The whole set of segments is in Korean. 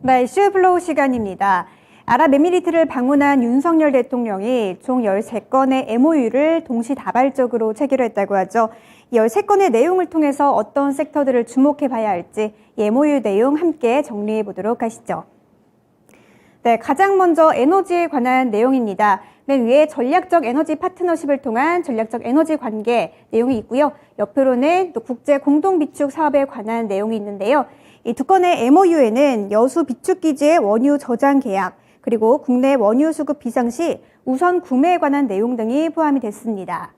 네, 이슈 플로우 시간입니다. 아랍에미리트를 방문한 윤석열 대통령이 총 13건의 MOU를 동시다발적으로 체결했다고 하죠. 이 13건의 내용을 통해서 어떤 섹터들을 주목해 봐야 할지 이 MOU 내용 함께 정리해 보도록 하시죠. 네, 가장 먼저 에너지에 관한 내용입니다. 맨 위에 전략적 에너지 파트너십을 통한 전략적 에너지 관계 내용이 있고요. 옆으로는 또 국제 공동 비축 사업에 관한 내용이 있는데요. 이 두 건의 MOU에는 여수 비축기지의 원유 저장 계약, 그리고 국내 원유 수급 비상 시 우선 구매에 관한 내용 등이 포함이 됐습니다.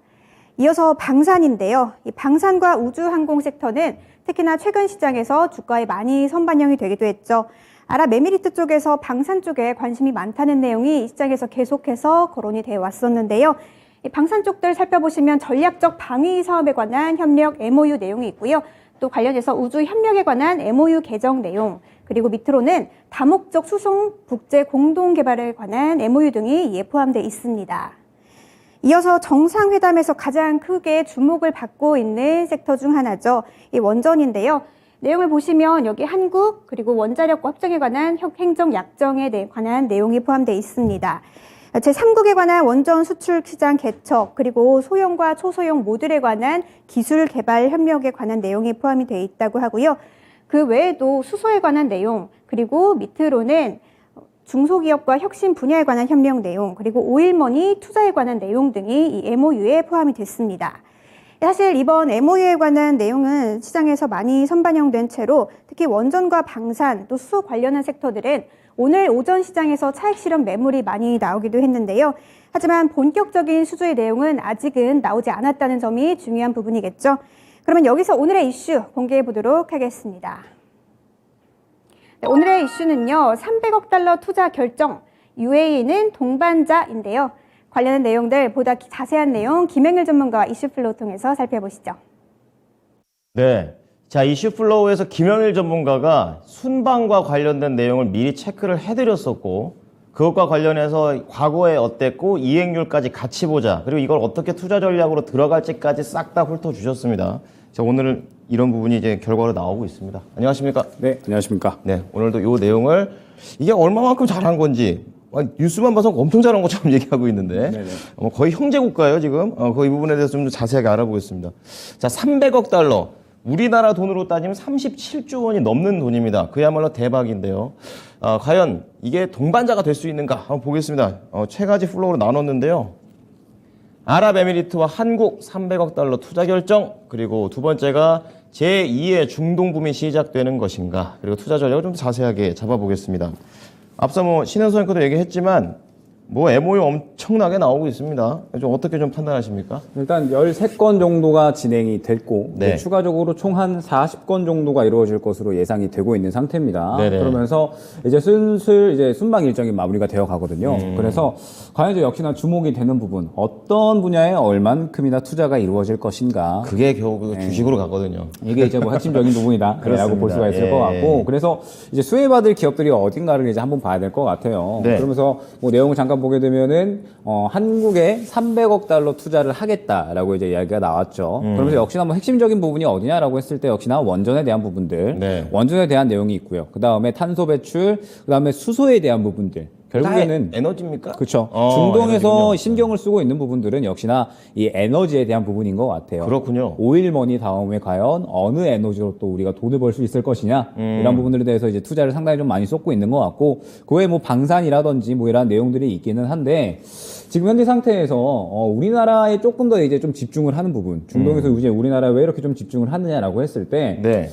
이어서 방산인데요. 이 방산과 우주항공 섹터는 특히나 최근 시장에서 주가에 많이 선반영이 되기도 했죠. 아랍에미리트 쪽에서 방산 쪽에 관심이 많다는 내용이 시장에서 계속해서 거론이 되어 왔었는데요. 이 방산 쪽들 살펴보시면 전략적 방위 사업에 관한 협력 MOU 내용이 있고요. 또 관련해서 우주 협력에 관한 MOU 개정 내용, 그리고 밑으로는 다목적 수송 국제 공동 개발에 관한 MOU 등이 이에 포함되어 있습니다. 이어서 정상회담에서 가장 크게 주목을 받고 있는 sek터 중 하나죠. 이 원전인데요. 내용을 보시면 여기 한국 그리고 원자력과 협정에 관한 행정약정에 관한 내용이 포함되어 있습니다. 제3국에 관한 원전 수출 시장 개척, 그리고 소형과 초소형 모듈에 관한 기술 개발 협력에 관한 내용이 포함이 되어 있다고 하고요. 그 외에도 수소에 관한 내용, 그리고 밑으로는 중소기업과 혁신 분야에 관한 협력 내용, 그리고 오일머니 투자에 관한 내용 등이 이 MOU에 포함이 됐습니다. 사실 이번 MOU에 관한 내용은 시장에서 많이 선반영된 채로 특히 원전과 방산, 또 수소 관련한 섹터들은 오늘 오전 시장에서 차익 실현 매물이 많이 나오기도 했는데요. 하지만 본격적인 수주의 내용은 아직은 나오지 않았다는 점이 중요한 부분이겠죠. 그러면 여기서 오늘의 이슈 공개해 보도록 하겠습니다. 네, 오늘의 이슈는요, 300억 달러 투자 결정, UAE는 동반자인데요. 관련한 내용들 보다 자세한 내용 김행일 전문가와 이슈플로우 통해서 살펴보시죠. 네. 자, 이슈플로우에서 김영일 전문가가 순방과 관련된 내용을 미리 체크를 해드렸었고, 그것과 관련해서 과거에 어땠고 이행률까지 같이 보자, 그리고 이걸 어떻게 투자 전략으로 들어갈지까지 싹 다 훑어주셨습니다. 자, 오늘은 이런 부분이 이제 결과로 나오고 있습니다. 안녕하십니까? 네, 안녕하십니까? 네, 오늘도 이 내용을 이게 얼마만큼 잘한 건지 뉴스만 봐서 엄청 잘한 것처럼 얘기하고 있는데 거의 형제 국가예요 지금. 이 부분에 대해서 좀 자세하게 알아보겠습니다. 자, 300억 달러. 우리나라 돈으로 따지면 37조 원이 넘는 돈입니다. 그야말로 대박인데요. 과연 이게 동반자가 될 수 있는가 한번 보겠습니다. 세 가지 플로우로 나눴는데요. 아랍에미리트와 한국 300억 달러 투자 결정, 그리고 두 번째가 제2의 중동 붐이 시작되는 것인가, 그리고 투자 전략을 좀 자세하게 잡아보겠습니다. 앞서 신현수 앵커도 얘기했지만 MOU 엄청나게 나오고 있습니다. 좀 어떻게 좀 판단하십니까? 일단 13건 정도가 진행이 됐고 네. 추가적으로 총 한 40건 정도가 이루어질 것으로 예상이 되고 있는 상태입니다. 네네. 그러면서 이제 슬슬 이제 순방 일정이 마무리가 되어 가거든요. 그래서 과연 이제 역시나 주목이 되는 부분, 어떤 분야에 얼만큼이나 투자가 이루어질 것인가. 그게 결국 주식으로 가거든요. 이게 이제 핵심적인 부분이다라고 볼 수가 있을 것 같고, 그래서 이제 수혜받을 기업들이 어딘가를 이제 한번 봐야 될 것 같아요. 네. 그러면서 내용을 잠깐 보게 되면은 한국에 300억 달러 투자를 하겠다라고 이제 이야기가 나왔죠. 그러면서 역시나 핵심적인 부분이 어디냐라고 했을 때 역시나 원전에 대한 부분들, 네. 원전에 대한 내용이 있고요. 그 다음에 탄소 배출, 그 다음에 수소에 대한 부분들. 결국에는 에너지입니까? 그렇죠. 중동에서 에너지군요. 신경을 쓰고 있는 부분들은 역시나 이 에너지에 대한 부분인 것 같아요. 그렇군요. 오일머니 다음에 과연 어느 에너지로 또 우리가 돈을 벌 수 있을 것이냐, 이런 부분들에 대해서 이제 투자를 상당히 좀 많이 쏟고 있는 것 같고, 그 외에 방산이라든지 이런 내용들이 있기는 한데, 지금 현재 상태에서 우리나라에 조금 더 이제 좀 집중을 하는 부분, 중동에서 이제 우리나라에 왜 이렇게 좀 집중을 하느냐라고 했을 때, 네.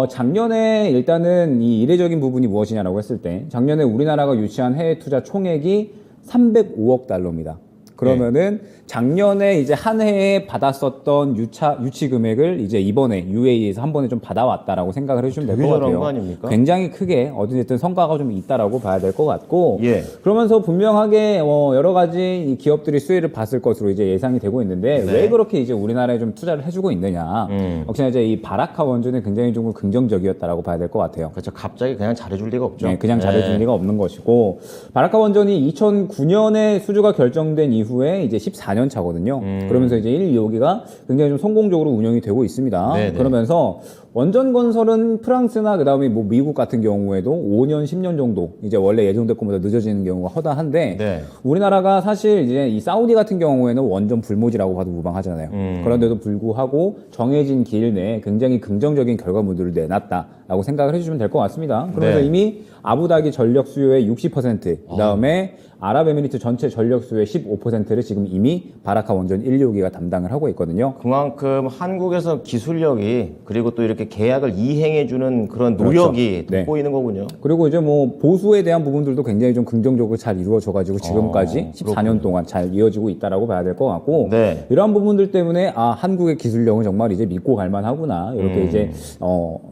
작년에 일단은 이 이례적인 부분이 무엇이냐라고 했을 때, 작년에 우리나라가 유치한 해외 투자 총액이 305억 달러입니다. 그러면은 작년에 이제 한 해에 받았었던 유치 금액을 이제 이번에 UAE에서 한 번에 좀 받아왔다라고 생각을 해주시면 될 것 되게 잘한 같아요. 거 아닙니까? 굉장히 크게 어쨌든 성과가 좀 있다라고 봐야 될 것 같고, 예. 그러면서 분명하게 여러 가지 이 기업들이 수혜를 봤을 것으로 이제 예상이 되고 있는데, 네. 왜 그렇게 이제 우리나라에 좀 투자를 해주고 있느냐? 역시나 이제 이 바라카 원전이 굉장히 좀 긍정적이었다라고 봐야 될 것 같아요. 그렇죠. 갑자기 그냥 잘해줄 리가 없죠. 네, 그냥 잘해줄 리가 없는 것이고, 바라카 원전이 2009년에 수주가 결정된 이후 이후에 이제 14년 차거든요. 그러면서 이제 1, 2호기가 굉장히 좀 성공적으로 운영이 되고 있습니다. 네네. 그러면서 원전 건설은 프랑스나 그다음에 뭐 미국 같은 경우에도 5년, 10년 정도 이제 원래 예정된 것보다 늦어지는 경우가 허다한데 네. 우리나라가 사실 이제 이 사우디 같은 경우에는 원전 불모지라고 봐도 무방하잖아요. 그런데도 불구하고 정해진 기일 내에 굉장히 긍정적인 결과물들을 내놨다라고 생각을 해주시면 될 것 같습니다. 그러면서 네. 이미 아부다비 전력 수요의 60%, 그다음에 아랍에미리트 전체 전력 수요의 15%를 지금 이미 바라카 원전 1, 2호기가 담당을 하고 있거든요. 그만큼 한국에서 기술력이 그리고 또 이렇게 계약을 이행해주는 그런 노력이 그렇죠. 네. 돋보이는 거군요. 그리고 이제 뭐 보수에 대한 부분들도 굉장히 좀 긍정적으로 잘 이루어져가지고 지금까지 14년 동안 잘 이어지고 있다라고 봐야 될 것 같고 네. 이러한 부분들 때문에 아 한국의 기술력은 정말 이제 믿고 갈만하구나 이렇게 이제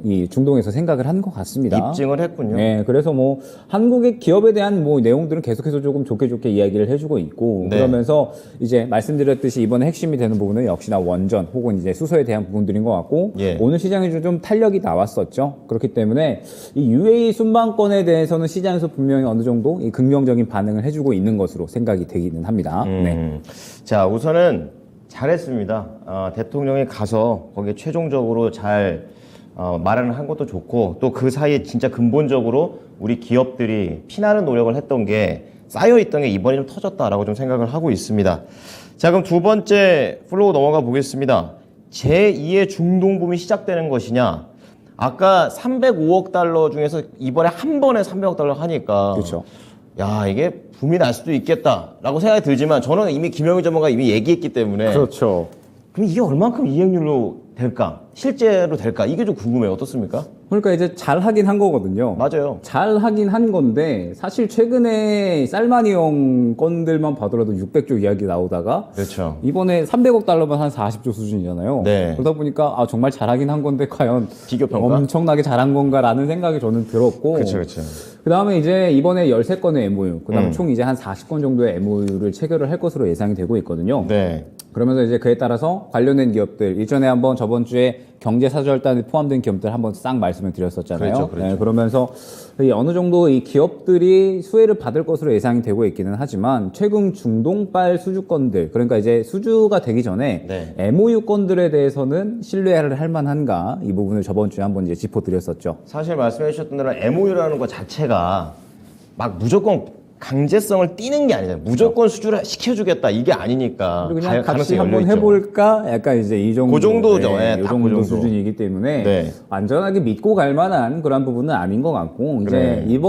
이 중동에서 생각을 한 것 같습니다. 입증을 했군요. 네, 그래서 뭐 한국의 기업에 대한 뭐 내용들은 계속해서 조금 좋게 이야기를 해주고 있고 네. 그러면서 이제 말씀드렸듯이 이번에 핵심이 되는 부분은 역시나 원전 혹은 이제 수소에 대한 부분들인 것 같고 예. 오늘 시장에 좀 탄력이 나왔었죠. 그렇기 때문에 이 UAE 순방권에 대해서는 시장에서 분명히 어느 정도 이 긍정적인 반응을 해주고 있는 것으로 생각이 되기는 합니다. 네. 자, 우선은 잘했습니다. 대통령이 가서 거기에 최종적으로 잘 말을 한 것도 좋고 또 그 사이에 진짜 근본적으로 우리 기업들이 피나는 노력을 했던 게 쌓여있던 게 이번에 좀 터졌다라고 좀 생각을 하고 있습니다. 자, 그럼 두 번째 플로우 넘어가 보겠습니다. 제2의 중동붐이 시작되는 것이냐? 아까 305억 달러 중에서 이번에 한 번에 300억 달러 하니까 그렇죠. 야, 이게 붐이 날 수도 있겠다라고 생각이 들지만 저는 이미 김영희 전문가가 이미 얘기했기 때문에 그렇죠. 그럼 이게 얼만큼 이행률로 될까? 실제로 될까? 이게 좀 궁금해요. 어떻습니까? 그러니까 이제 잘 하긴 한 거거든요. 맞아요. 잘 하긴 한 건데 사실 최근에 쌀마니형 건들만 봐더라도 600조 이야기 나오다가 그렇죠. 이번에 300억 달러만 한 40조 수준이잖아요. 네. 그러다 보니까 아 정말 잘하긴 한 건데 과연 비교 평가? 엄청나게 잘한 건가라는 생각이 저는 들었고 그렇죠. 그다음에 이제 이번에 13건의 MOU 그다음에 총 이제 한 40건 정도의 MOU를 체결을 할 것으로 예상이 되고 있거든요. 네. 그러면서 이제 그에 따라서 관련된 기업들 이전에 한번 저번 주에 경제사절단에 포함된 기업들 한번 싹 말씀을 드렸었잖아요. 그렇죠. 네, 그러면서 이 어느 정도 이 기업들이 수혜를 받을 것으로 예상이 되고 있기는 하지만 최근 중동발 수주건들 그러니까 이제 수주가 되기 전에 네. MOU 건들에 대해서는 신뢰를 할 만한가 이 부분을 저번 주에 한번 이제 짚어드렸었죠. 사실 말씀해 주셨던 대로 MOU라는 것 자체가 막 무조건 강제성을 띠는 게 아니잖아요. 무조건 수주를 시켜주겠다 이게 아니니까 그리고 그냥 같이 가능성이 한번 열려있죠. 해볼까? 약간 이제 이 정도. 그 정도죠. 예, 이 딱 정도 그 정도. 수준이기 때문에 네. 완전하게 믿고 갈 만한 그런 부분은 아닌 것 같고 그래. 이제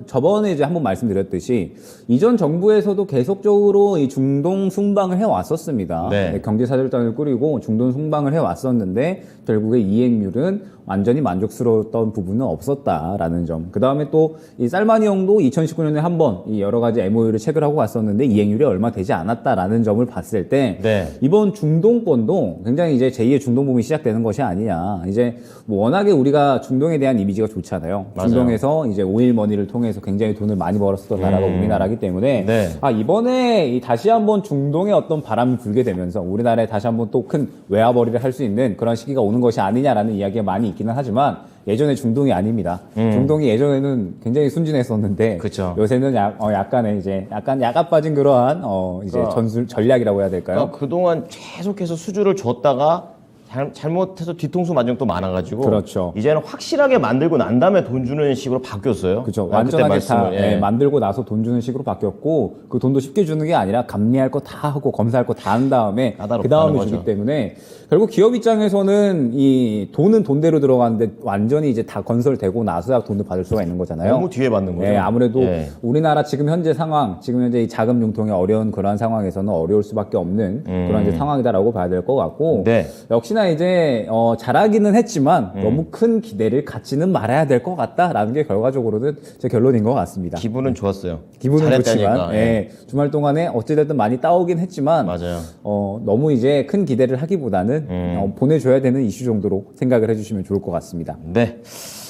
저번에 이제 한번 말씀드렸듯이 이전 정부에서도 계속적으로 이 중동 순방을 해왔었습니다. 네. 경제사절단을 꾸리고 중동 순방을 해왔었는데 결국에 이행률은 완전히 만족스러웠던 부분은 없었다라는 점. 그 다음에 또 이 쌀마니 형도 2019년에 한 번 이 여러 가지 MOU를 체결하고 왔었는데 이행률이 얼마 되지 않았다라는 점을 봤을 때 네. 이번 중동권도 굉장히 이제 제2의 중동붐이 시작되는 것이 아니냐. 이제 뭐 워낙에 우리가 중동에 대한 이미지가 좋잖아요. 맞아요. 중동에서 이제 오일머니를 통해서 굉장히 돈을 많이 벌었었던 나라가 우리나라기 때문에 네. 아 이번에 이 다시 한번 중동에 어떤 바람이 불게 되면서 우리나라에 다시 한번 또 큰 외화벌이를 할 수 있는 그런 시기가 오는 것이 아니냐라는 이야기가 많이 있기는 하지만 예전에 중동이 아닙니다. 중동이 예전에는 굉장히 순진했었는데 그쵸. 요새는 약간의 이제 약간 야가 빠진 그러한 이제 전략이라고 해야 될까요? 그러니까 그동안 계속해서 수주를 줬다가 잘못해서 뒤통수 맞은 또 많아가지고 그렇죠. 이제는 확실하게 만들고 난 다음에 돈 주는 식으로 바뀌었어요. 그렇죠. 그때 완전하게 다 말씀을, 예. 만들고 나서 돈 주는 식으로 바뀌었고 그 돈도 쉽게 주는 게 아니라 감리할 거 다 하고 검사할 거 다 한 다음에 까다롭다는 그 다음에 거죠. 주기 때문에 결국 기업 입장에서는 이 돈은 돈대로 들어가는데 완전히 이제 다 건설되고 나서야 돈을 받을 수가 있는 거잖아요. 너무 뒤에 받는 거죠. 예, 아무래도 예. 우리나라 지금 현재 상황, 지금 현재 이 자금 융통이 어려운 그러한 상황에서는 어려울 수밖에 없는 그런 이제 상황이다라고 봐야 될 것 같고 네. 역시나 이제 잘하기는 했지만 너무 큰 기대를 갖지는 말아야 될 것 같다라는 게 결과적으로는 제 결론인 것 같습니다. 기분은 좋았어요. 기분은 잘했다니까. 좋지만 예. 예, 주말 동안에 어찌됐든 많이 따오긴 했지만 맞아요. 너무 이제 큰 기대를 하기보다는 보내줘야 되는 이슈 정도로 생각을 해주시면 좋을 것 같습니다. 네.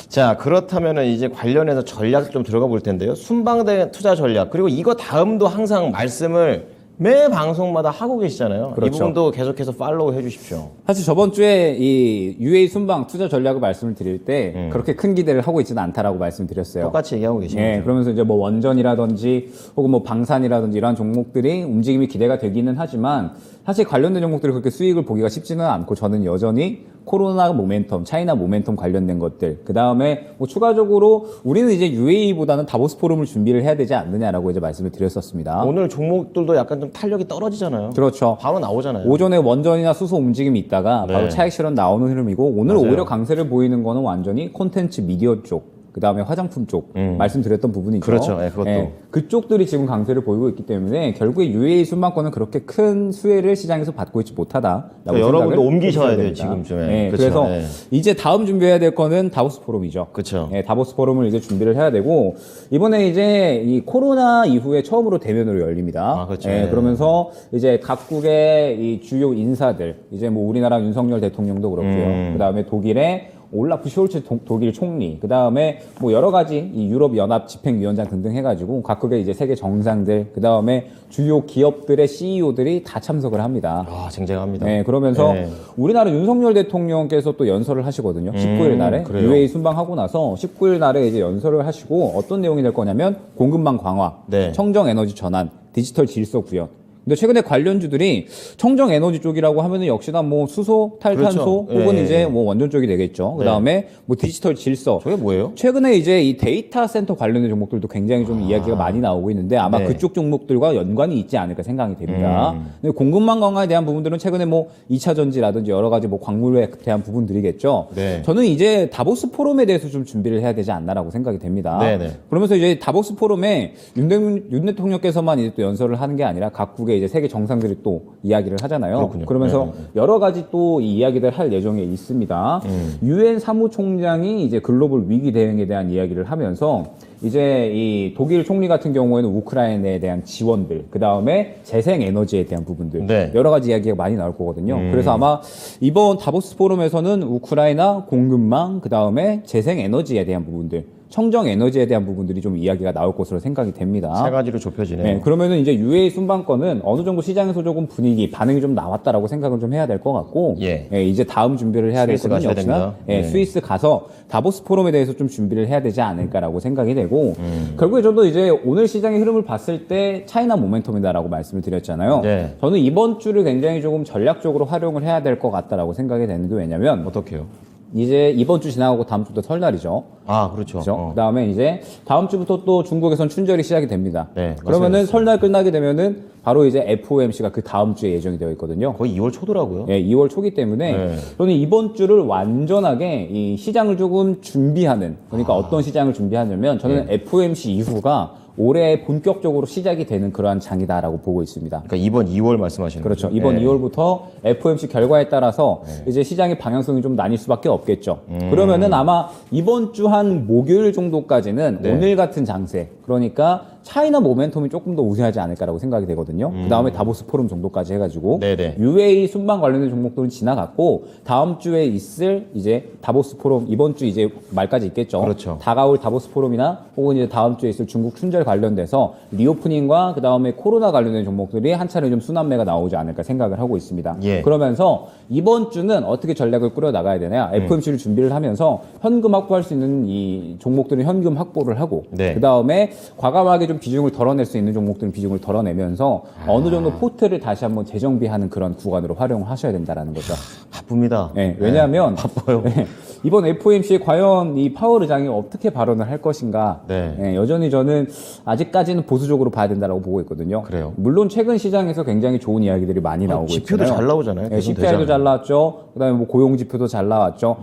자, 그렇다면은 이제 관련해서 전략 좀 들어가 볼 텐데요. 순방된 투자 전략. 그리고 이거 다음도 항상 말씀을 매 방송마다 하고 계시잖아요. 이 그렇죠. 부분도 계속해서 팔로우 해주십시오. 사실 저번 주에 이 UA 순방 투자 전략을 말씀을 드릴 때 그렇게 큰 기대를 하고 있지는 않다라고 말씀드렸어요. 똑같이 얘기하고 계십니다. 예, 그러면서 이제 뭐 원전이라든지 혹은 뭐 방산이라든지 이러한 종목들이 움직임이 기대가 되기는 하지만 사실 관련된 종목들이 그렇게 수익을 보기가 쉽지는 않고 저는 여전히 코로나 모멘텀, 차이나 모멘텀 관련된 것들, 그 다음에 뭐 추가적으로 우리는 이제 UAE보다는 다보스 포럼을 준비를 해야 되지 않느냐라고 이제 말씀을 드렸었습니다. 오늘 종목들도 약간 좀 탄력이 떨어지잖아요. 그렇죠. 바로 나오잖아요. 오전에 원전이나 수소 움직임이 있다가 바로 네. 차익 실현 나오는 흐름이고 오늘 맞아요. 오히려 강세를 보이는 거는 완전히 콘텐츠 미디어 쪽. 그 다음에 화장품 쪽 말씀드렸던 부분이죠. 그렇죠. 예, 그것도. 그쪽들이 지금 강세를 보이고 있기 때문에 결국에 UAE 순방권은 그렇게 큰 수혜를 시장에서 받고 있지 못하다라고 그러니까 여러분도 생각을 옮기셔야 해주셔야 돼요, 됩니다. 지금쯤에. 네, 그렇죠. 그래서 예. 이제 다음 준비해야 될 거는 다보스 포럼이죠. 그렇죠. 네, 다보스 포럼을 이제 준비를 해야 되고 이번에 이제 이 코로나 이후에 처음으로 대면으로 열립니다. 아, 그렇죠. 예, 네. 그러면서 이제 각국의 이 주요 인사들 이제 뭐 우리나라 윤석열 대통령도 그렇고요. 그다음에 독일의 올라프 숄츠 독일 총리, 그 다음에 뭐 여러 가지 이 유럽 연합 집행위원장 등등 해가지고 각국의 이제 세계 정상들, 그 다음에 주요 기업들의 CEO들이 다 참석을 합니다. 아, 쟁쟁합니다. 네, 그러면서 네. 우리나라 윤석열 대통령께서 또 연설을 하시거든요. 19일 날에 그래요? UAE 순방하고 나서 19일 날에 이제 연설을 하시고 어떤 내용이 될 거냐면 공급망 강화, 네. 청정 에너지 전환, 디지털 질서 구현. 근데 최근에 관련주들이 청정 에너지 쪽이라고 하면은 역시나 뭐 수소, 탈탄소 그렇죠. 혹은 예. 이제 뭐 원전 쪽이 되겠죠. 그다음에 뭐 디지털 질서. 저게 뭐예요? 최근에 이제 이 데이터 센터 관련된 종목들도 굉장히 좀 이야기가 많이 나오고 있는데 아마 네. 그쪽 종목들과 연관이 있지 않을까 생각이 됩니다. 근데 공급망 강화에 대한 부분들은 최근에 뭐 2차 전지라든지 여러 가지 뭐 광물에 대한 부분들이겠죠. 네. 저는 이제 다보스 포럼에 대해서 좀 준비를 해야 되지 않나라고 생각이 됩니다. 네네. 그러면서 이제 다보스 포럼에 윤 대통령께서만 이제 또 연설을 하는 게 아니라 각국의 이제 세계 정상들이 또 이야기를 하잖아요. 그렇군요. 그러면서 여러 가지 또 이 이야기들 할 예정에 있습니다. 유엔 사무총장이 이제 글로벌 위기 대응에 대한 이야기를 하면서 이제 이 독일 총리 같은 경우에는 우크라이나에 대한 지원들, 그 다음에 재생 에너지에 대한 부분들, 네. 여러 가지 이야기가 많이 나올 거거든요. 그래서 아마 이번 다보스 포럼에서는 우크라이나 공급망, 그 다음에 재생 에너지에 대한 부분들, 청정 에너지에 대한 부분들이 좀 이야기가 나올 것으로 생각이 됩니다. 세 가지로 좁혀지네요. 네, 그러면은 이제 UAE 순방권은 어느 정도 시장에서 조금 분위기, 반응이 좀 나왔다라고 생각을 좀 해야 될 것 같고, 예. 이제 다음 준비를 해야 될 스위스 거는 가셔야 역시나 됩니다. 예, 네. 스위스 가서 다보스 포럼에 대해서 좀 준비를 해야 되지 않을까라고 생각이 되고, 결국에 저도 이제 오늘 시장의 흐름을 봤을 때 차이나 모멘텀이다라고 말씀을 드렸잖아요. 네. 저는 이번 주를 굉장히 조금 전략적으로 활용을 해야 될 것 같다라고 생각이 되는 게 왜냐면 어떻게요? 이제 이번 주 지나가고 다음 주부터 설날이죠. 아, 그렇죠. 그렇죠? 그다음에 이제 다음 주부터 또 중국에선 춘절이 시작이 됩니다. 네, 그러면은 맞습니다. 설날 끝나게 되면은 바로 이제 FOMC가 그 다음 주에 예정이 되어 있거든요. 거의 2월 초더라고요. 예, 2월 초기 때문에 네. 저는 이번 주를 완전하게 이 시장을 조금 준비하는, 그러니까 어떤 시장을 준비하냐면 저는 FOMC 이후가 올해 본격적으로 시작이 되는 그러한 장이다라고 보고 있습니다. 그러니까 이번 2월 말씀하시는 그렇죠. 거죠? 이번 네. 2월부터 FOMC 결과에 따라서 이제 시장의 방향성이 좀 나뉠 수밖에 없겠죠. 그러면은 아마 이번 주 한 목요일 정도까지는 네. 오늘 같은 장세, 그러니까 차이나 모멘텀이 조금 더 우세하지 않을까라고 생각이 되거든요. 그 다음에 다보스 포럼 정도까지 해가지고 네네. UAE 순방 관련된 종목들은 지나갔고 다음 주에 있을 이제 다보스 포럼 이번 주 이제 말까지 있겠죠. 그렇죠. 다가올 다보스 포럼이나 혹은 이제 다음 주에 있을 중국 춘절 관련돼서 리오프닝과 그 다음에 코로나 관련된 종목들이 한 차례 좀 순환매가 나오지 않을까 생각을 하고 있습니다. 예. 그러면서 이번 주는 어떻게 전략을 꾸려 나가야 되냐? FOMC를 준비를 하면서 현금 확보할 수 있는 이 종목들은 현금 확보를 하고 네. 그 다음에 과감하게 좀 비중을 덜어낼 수 있는 종목들은 비중을 덜어내면서 어느 정도 포트를 다시 한번 재정비하는 그런 구간으로 활용을 하셔야 된다라는 거죠. 바쁩니다. 네, 왜냐하면 바빠요. 네, 이번 FOMC에 과연 이 파월 의장이 어떻게 발언을 할 것인가 네. 여전히 저는 아직까지는 보수적으로 봐야 된다고 보고 있거든요. 그래요. 물론 최근 시장에서 굉장히 좋은 이야기들이 많이 나오고 지표도 있잖아요. 잘 나오잖아요. 네, 개선 CPI도 되잖아요. 잘 나왔죠. 그다음에 뭐 고용 지표도 잘 나왔죠.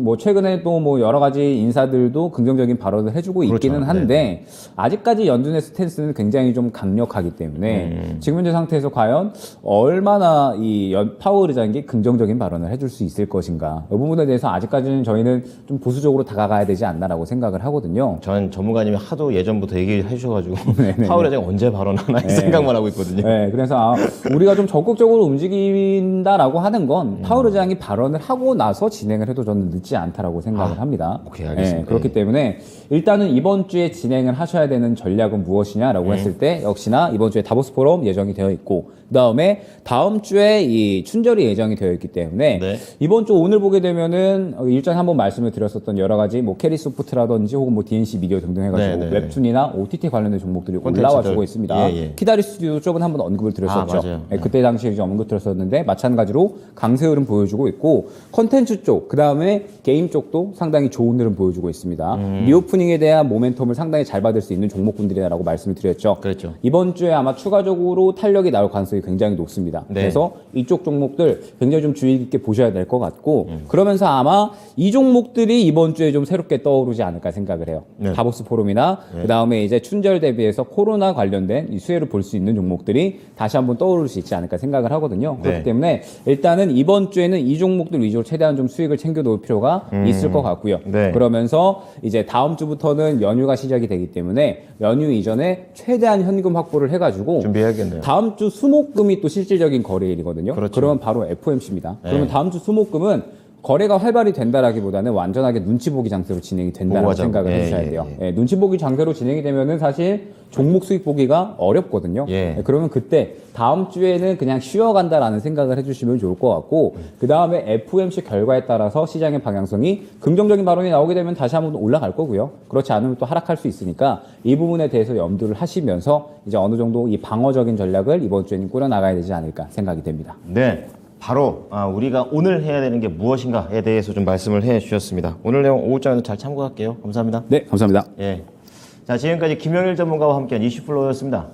뭐 최근에 또 뭐 여러 가지 인사들도 긍정적인 발언을 해주고 그렇죠. 있기는 한데 아직까지 연준의 스탠스는 굉장히 좀 강력하기 때문에 지금 현재 상태에서 과연 얼마나 이 파월 의장이 긍정적인 발언을 해줄 수 있을 것인가 이 부분에 대해서 아직까지는 사실은 저희는 좀 보수적으로 다가가야 되지 않나라고 생각을 하거든요. 전 전문가님이 하도 예전부터 얘기해 주셔가지고 파월 회장이 언제 발언하나 이 생각만 하고 있거든요. 네, 그래서 우리가 좀 적극적으로 움직인다라고 하는 건 파월 의장이 발언을 하고 나서 진행을 해도 저는 늦지 않다라고 생각을 합니다. 오케이, 알겠습니다. 네, 그렇기 때문에 일단은 이번 주에 진행을 하셔야 되는 전략은 무엇이냐라고 했을 때 역시나 이번 주에 다보스 포럼 예정이 되어 있고 그다음에 다음 주에 이 춘절이 예정이 되어 있기 때문에 네. 이번 주 오늘 보게 되면은 일전에 한번 말씀을 드렸었던 여러 가지 뭐 캐리소프트라든지 혹은 뭐 DNC 미디어 등등 해가지고 네, 네, 네. 웹툰이나 OTT 관련된 종목들이 콘텐츠들. 올라와주고 있습니다. 예, 예. 키다리 스튜디오 쪽은 한번 언급을 드렸었죠. 맞아요. 네, 그때 당시에 이제 언급 드렸었는데 마찬가지로 강세 흐름 보여주고 있고 컨텐츠 쪽, 그 다음에 게임 쪽도 상당히 좋은 흐름 보여주고 있습니다. 리오프닝에 대한 모멘텀을 상당히 잘 받을 수 있는 종목군들이라고 말씀을 드렸죠. 그렇죠. 이번 주에 아마 추가적으로 탄력이 나올 가능성이 굉장히 높습니다. 네. 그래서 이쪽 종목들 굉장히 좀 주의 깊게 보셔야 될 것 같고 그러면서 아마 이 종목들이 이번 주에 좀 새롭게 떠오르지 않을까 생각을 해요. 네. 다보스 포럼이나 그 다음에 이제 춘절 대비해서 코로나 관련된 이 수혜를 볼 수 있는 종목들이 다시 한번 떠오를 수 있지 않을까 생각을 하거든요. 그렇기 네. 때문에 일단은 이번 주에는 이 종목들 위주로 최대한 좀 수익을 챙겨 놓을 필요가 있을 것 같고요. 네. 그러면서 이제 다음 주부터는 연휴가 시작이 되기 때문에 연휴 이전에 최대한 현금 확보를 해가지고 준비해야겠네요. 다음 주 수목금이 또 실질적인 거래일이거든요. 그렇죠. 그러면 바로 FOMC입니다. 네. 그러면 다음 주 수목금은 거래가 활발히 된다라기보다는 완전하게 눈치 보기 장세로 진행이 된다고 보고 하자고. 생각을 예, 해주셔야 예, 돼요. 예. 예, 눈치 보기 장세로 진행이 되면은 사실 종목 수익 보기가 어렵거든요. 예. 그러면 그때 다음 주에는 그냥 쉬어간다라는 생각을 해주시면 좋을 것 같고 그 다음에 FOMC 결과에 따라서 시장의 방향성이 긍정적인 발언이 나오게 되면 다시 한번 올라갈 거고요. 그렇지 않으면 또 하락할 수 있으니까 이 부분에 대해서 염두를 하시면서 이제 어느 정도 이 방어적인 전략을 이번 주에는 꾸려나가야 되지 않을까 생각이 됩니다. 네. 바로 우리가 오늘 해야 되는 게 무엇인가에 대해서 좀 말씀을 해 주셨습니다. 오늘 내용 오후장에도 잘 참고할게요. 감사합니다. 네, 감사합니다. 예. 자, 지금까지 김영일 전문가와 함께한 이슈플로우였습니다.